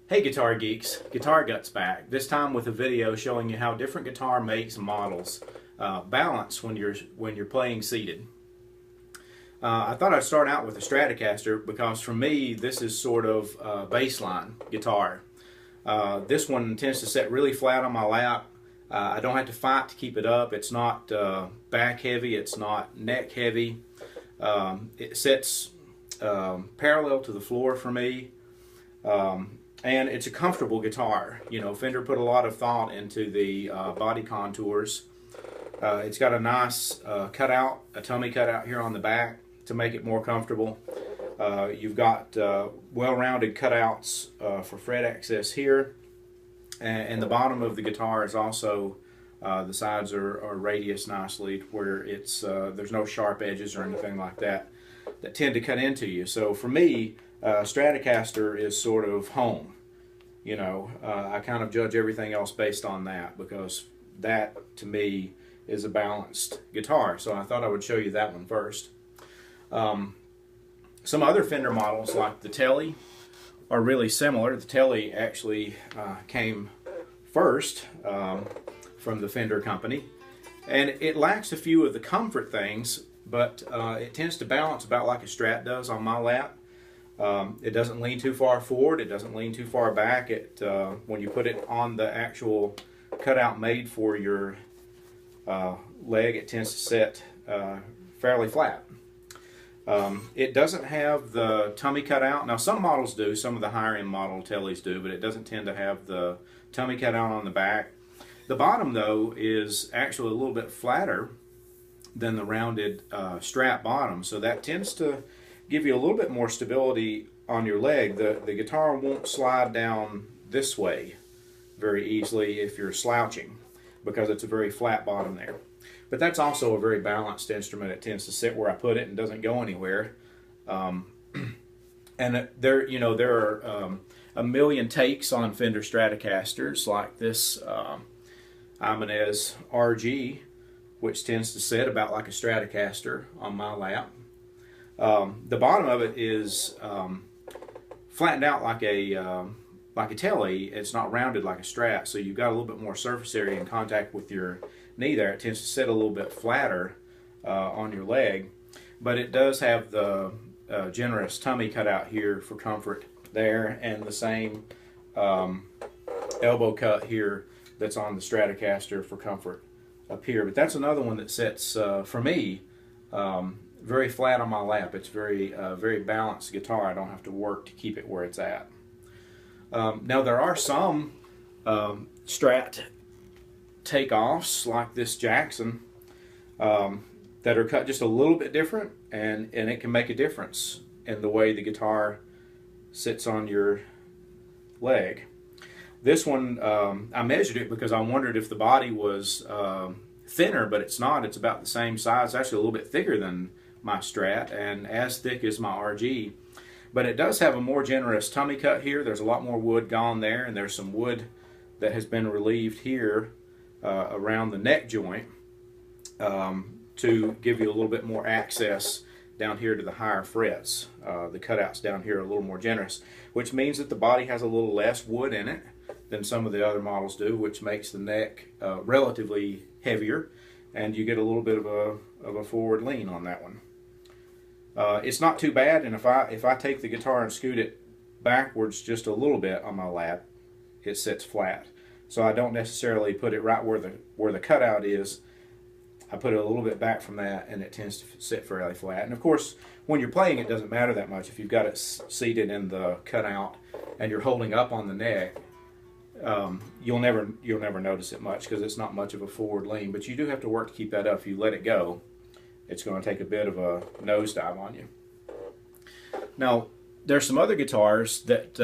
Hey Guitar Geeks, Guitar Guts back, this time with a video showing you how different guitar makes and models balance when you're playing seated. I thought I'd start out with a Stratocaster because for me this is sort of a baseline guitar. This one tends to sit really flat on my lap. I don't have to fight to keep it up. It's not back heavy, it's not neck heavy. It sits parallel to the floor for me. And it's a comfortable guitar. You know, Fender put a lot of thought into the body contours. It's got a nice cutout, a tummy cutout here on the back to make it more comfortable. You've got well-rounded cutouts for fret access here. And the bottom of the guitar is also, the sides are radius nicely where it's there's no sharp edges or anything like that that tend to cut into you. So for me, Stratocaster is sort of home. You know, I kind of judge everything else based on that because that to me is a balanced guitar. So I thought I would show you that one first. Some other Fender models like the Tele are really similar. The Tele actually came first from the Fender company, and it lacks a few of the comfort things, but it tends to balance about like a Strat does on my lap. It doesn't lean too far forward, it doesn't lean too far back. When you put it on the actual cutout made for your leg, it tends to sit fairly flat. It doesn't have the tummy cutout. Now some models do, some of the higher end model Teles do, but it doesn't tend to have the tummy cutout on the back. The bottom though is actually a little bit flatter than the rounded Strat bottom, so that tends to give you a little bit more stability on your leg. The guitar won't slide down this way very easily if you're slouching because it's a very flat bottom there. But that's also a very balanced instrument. It tends to sit where I put it and doesn't go anywhere. And there are a million takes on Fender Stratocasters like this Ibanez RG, which tends to sit about like a Stratocaster on my lap. The bottom of it is flattened out like a Tele. It's not rounded like a Strat, so you've got a little bit more surface area in contact with your knee there. It tends to sit a little bit flatter on your leg, but it does have the generous tummy cut out here for comfort there, and the same elbow cut here that's on the Stratocaster for comfort up here. But that's another one that sits, for me, very flat on my lap. It's very balanced guitar. I don't have to work to keep it where it's at. Now there are some Strat takeoffs like this Jackson that are cut just a little bit different, and it can make a difference in the way the guitar sits on your leg. This one, I measured it because I wondered if the body was thinner, but it's not. It's about the same size, actually a little bit thicker than my Strat and as thick as my RG. But it does have a more generous tummy cut here. There's a lot more wood gone there, and there's some wood that has been relieved here around the neck joint to give you a little bit more access down here to the higher frets. The cutouts down here are a little more generous, which means that the body has a little less wood in it than some of the other models do, which makes the neck relatively heavier, and you get a little bit of a forward lean on that one. It's not too bad, and if I take the guitar and scoot it backwards just a little bit on my lap, it sits flat. So I don't necessarily put it right where the cutout is. I put it a little bit back from that, and it tends to sit fairly flat. And of course, when you're playing, it doesn't matter that much. If you've got it seated in the cutout and you're holding up on the neck, you'll never notice it much because it's not much of a forward lean. But you do have to work to keep that up. If you let it go, it's going to take a bit of a nosedive on you. Now, there's some other guitars that,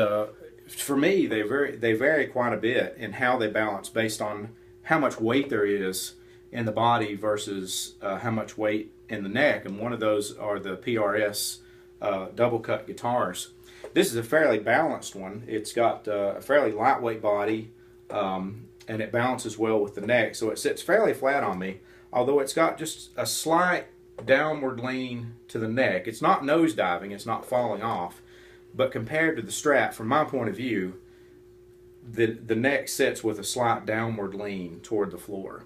for me, they vary quite a bit in how they balance based on how much weight there is in the body versus how much weight in the neck. And one of those are the PRS double cut guitars. This is a fairly balanced one. It's got a fairly lightweight body, and it balances well with the neck, so it sits fairly flat on me, although it's got just a slight downward lean to the neck. It's not nosediving, it's not falling off, but compared to the Strat, from my point of view, the neck sits with a slight downward lean toward the floor.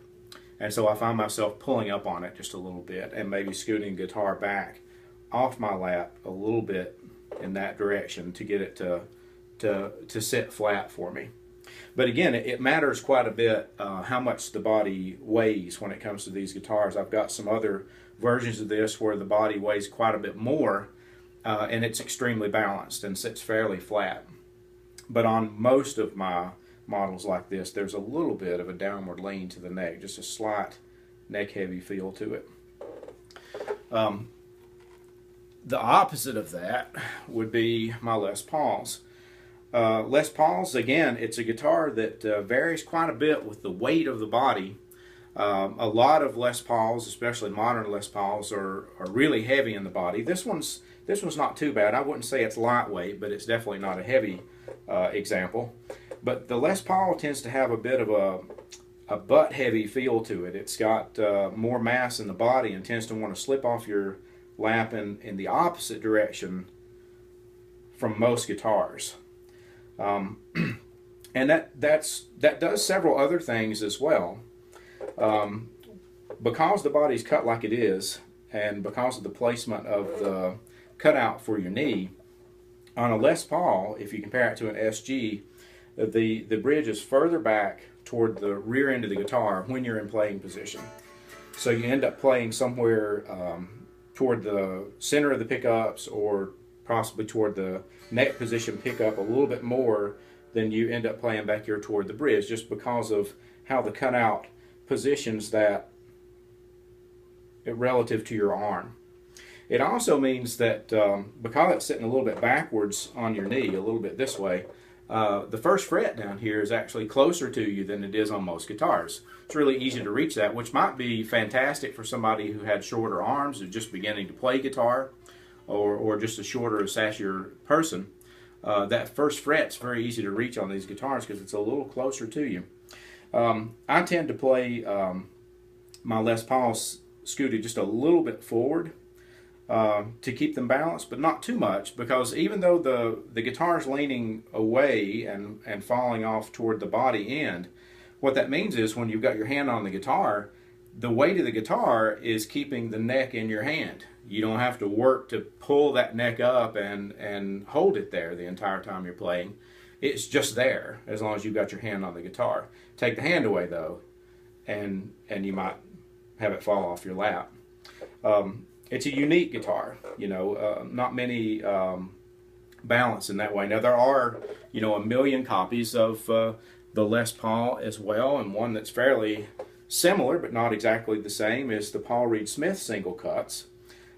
And so I find myself pulling up on it just a little bit and maybe scooting the guitar back off my lap a little bit in that direction to get it to sit flat for me. But again, it matters quite a bit how much the body weighs when it comes to these guitars. I've got some other versions of this where the body weighs quite a bit more and it's extremely balanced and sits fairly flat. But on most of my models like this, there's a little bit of a downward lean to the neck, just a slight neck heavy feel to it. The opposite of that would be my Les Pauls. Les Pauls, again, it's a guitar that varies quite a bit with the weight of the body. A lot of Les Pauls, especially modern Les Pauls, are really heavy in the body. This one's not too bad. I wouldn't say it's lightweight, but it's definitely not a heavy example. But the Les Paul tends to have a bit of a butt heavy feel to it. It's got more mass in the body and tends to want to slip off your lap in the opposite direction from most guitars. And that does several other things as well. Because the body's cut like it is, and because of the placement of the cutout for your knee, on a Les Paul, if you compare it to an SG, the bridge is further back toward the rear end of the guitar when you're in playing position. So you end up playing somewhere toward the center of the pickups or possibly toward the neck position pickup a little bit more than you end up playing back here toward the bridge, just because of how the cutout positions that relative to your arm. It also means that because it's sitting a little bit backwards on your knee, a little bit this way, the first fret down here is actually closer to you than it is on most guitars. It's really easy to reach that, which might be fantastic for somebody who had shorter arms, who's just beginning to play guitar, or just a shorter, sassier person. That first fret's very easy to reach on these guitars because it's a little closer to you. I tend to play my Les Pauls scooted just a little bit forward to keep them balanced, but not too much, because even though the guitar's leaning away and falling off toward the body end, what that means is when you've got your hand on the guitar, the weight of the guitar is keeping the neck in your hand. You don't have to work to pull that neck up and hold it there the entire time you're playing. It's just there as long as you've got your hand on the guitar. Take the hand away though, and you might have it fall off your lap. It's a unique guitar, you know, not many balance in that way. Now there are, you know, a million copies of the Les Paul as well, and one that's fairly similar but not exactly the same is the Paul Reed Smith single cuts.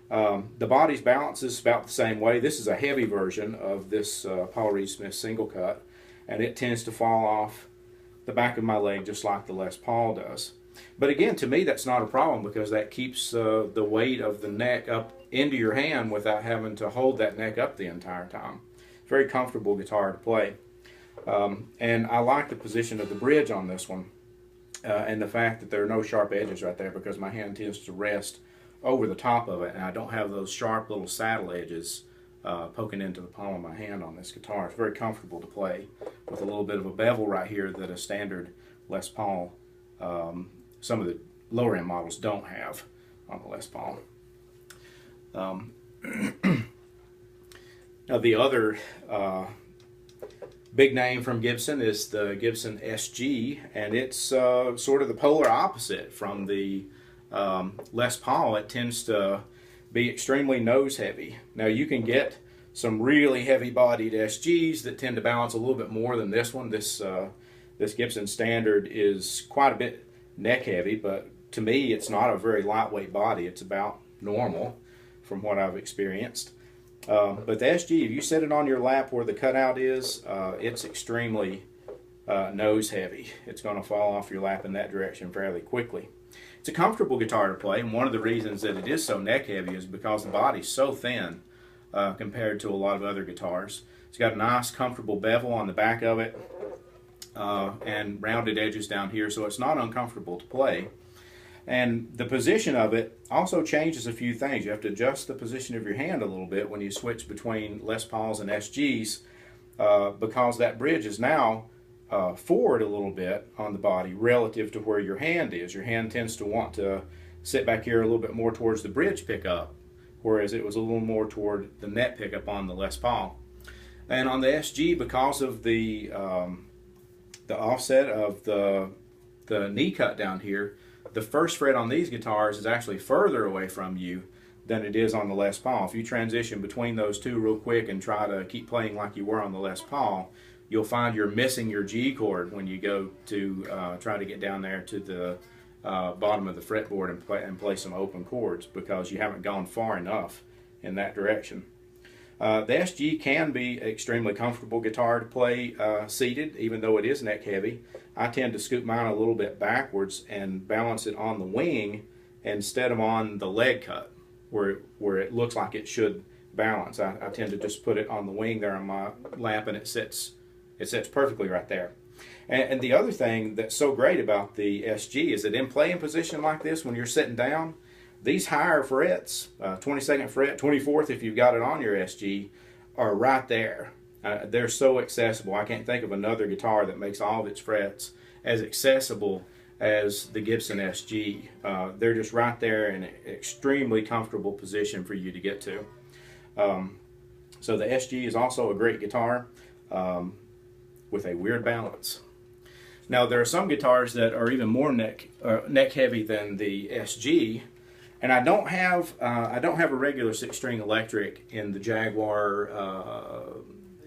The body's balance is about the same way. This is a heavy version of this Paul Reed Smith single cut, and it tends to fall off the back of my leg just like the Les Paul does. But again, to me that's not a problem, because that keeps the weight of the neck up into your hand without having to hold that neck up the entire time. Very comfortable guitar to play. And I like the position of the bridge on this one, and the fact that there are no sharp edges right there, because my hand tends to rest over the top of it, and I don't have those sharp little saddle edges poking into the palm of my hand on this guitar. It's very comfortable to play with a little bit of a bevel right here that a standard Les Paul, some of the lower end models don't have on the Les Paul. Now the other big name from Gibson is the Gibson SG, and it's sort of the polar opposite from the Les Paul. It tends to be extremely nose heavy. Now you can get some really heavy bodied SGs that tend to balance a little bit more than this one. This Gibson Standard is quite a bit neck heavy, but to me it's not a very lightweight body. It's about normal from what I've experienced. But the SG, if you set it on your lap where the cutout is, it's extremely nose heavy. It's going to fall off your lap in that direction fairly quickly. It's a comfortable guitar to play, and one of the reasons that it is so neck heavy is because the body's so thin compared to a lot of other guitars. It's got a nice comfortable bevel on the back of it and rounded edges down here, so it's not uncomfortable to play. And the position of it also changes a few things. You have to adjust the position of your hand a little bit when you switch between Les Pauls and SGs, because that bridge is now forward a little bit on the body relative to where your hand is. Your hand tends to want to sit back here a little bit more towards the bridge pickup, whereas it was a little more toward the neck pickup on the Les Paul. And on the SG, because of the offset of the knee cut down here, the first fret on these guitars is actually further away from you than it is on the Les Paul. If you transition between those two real quick and try to keep playing like you were on the Les Paul, you'll find you're missing your G chord when you go to try to get down there to the bottom of the fretboard and play some open chords, because you haven't gone far enough in that direction. The SG can be an extremely comfortable guitar to play seated, even though it is neck heavy. I tend to scoot mine a little bit backwards and balance it on the wing instead of on the leg cut, where it looks like it should balance. I tend to just put it on the wing there on my lap, and it sits perfectly right there. And the other thing that's so great about the SG is that in playing position like this, when you're sitting down, these higher frets, 22nd fret, 24th if you've got it on your SG, are right there. They're so accessible. I can't think of another guitar that makes all of its frets as accessible as the Gibson SG. They're just right there in an extremely comfortable position for you to get to. So the SG is also a great guitar with a weird balance. Now there are some guitars that are even more neck heavy than the SG, and I don't have a regular 6-string electric in the Jaguar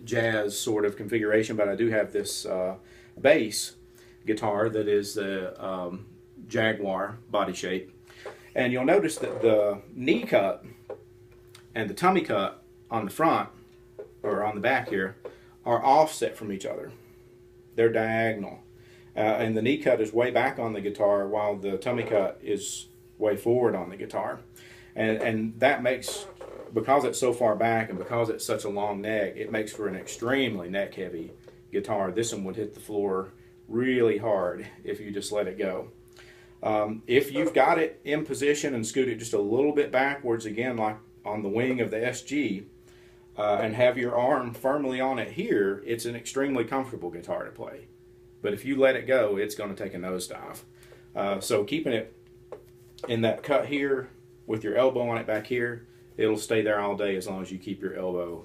Jazz sort of configuration, but I do have this bass guitar that is the Jaguar body shape. And you'll notice that the knee cut and the tummy cut on the front, or on the back here, are offset from each other. They're diagonal. And the knee cut is way back on the guitar, while the tummy cut is way forward on the guitar. And that makes, because it's so far back and because it's such a long neck, it makes for an extremely neck heavy guitar. This one would hit the floor really hard if you just let it go. If you've got it in position and scoot it just a little bit backwards, again like on the wing of the SG, and have your arm firmly on it here, it's an extremely comfortable guitar to play. But if you let it go, it's going to take a nosedive. So keeping it in that cut here with your elbow on it back here, it'll stay there all day as long as you keep your elbow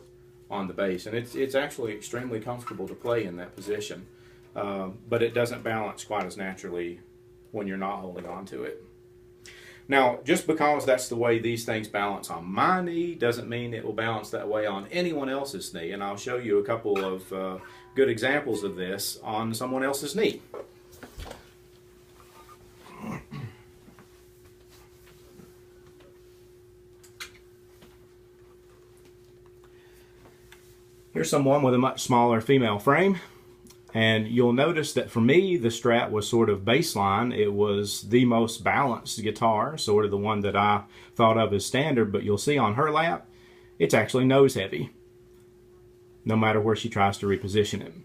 on the bass. And it's actually extremely comfortable to play in that position. But it doesn't balance quite as naturally when you're not holding on to it. Now, just because that's the way these things balance on my knee doesn't mean it will balance that way on anyone else's knee. And I'll show you a couple of good examples of this on someone else's knee. Here's someone with a much smaller female frame. And you'll notice that for me, the Strat was sort of baseline. It was the most balanced guitar, sort of the one that I thought of as standard, but you'll see on her lap, it's actually nose heavy, no matter where she tries to reposition it.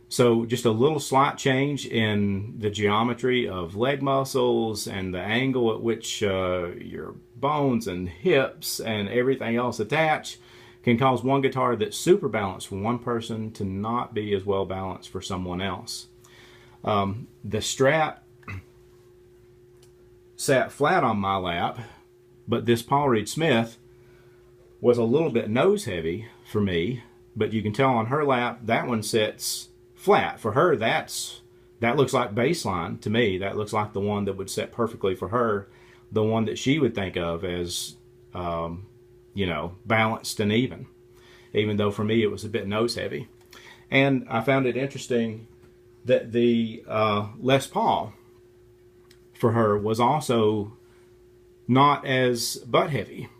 So just a little slight change in the geometry of leg muscles and the angle at which your bones and hips and everything else attach can cause one guitar that's super balanced for one person to not be as well balanced for someone else. The Strat sat flat on my lap, but this Paul Reed Smith was a little bit nose heavy for me, but you can tell on her lap that one sits flat. For her, that looks like baseline to me. That looks like the one that would sit perfectly for her, the one that she would think of as you know, balanced and even though for me it was a bit nose heavy. And I found it interesting that the Les Paul for her was also not as butt heavy.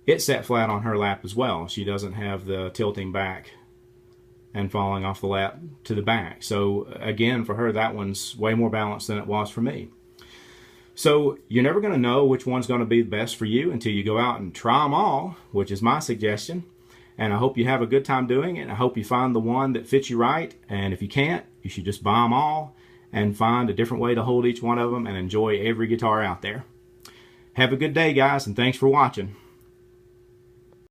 It sat flat on her lap as well. She doesn't have the tilting back and falling off the lap to the back. So again, for her, that one's way more balanced than it was for me. So you're never going to know which one's going to be the best for you until you go out and try them all, which is my suggestion. And I hope you have a good time doing it. I hope you find the one that fits you right. And if you can't, you should just buy them all and find a different way to hold each one of them and enjoy every guitar out there. Have a good day, guys, and thanks for watching.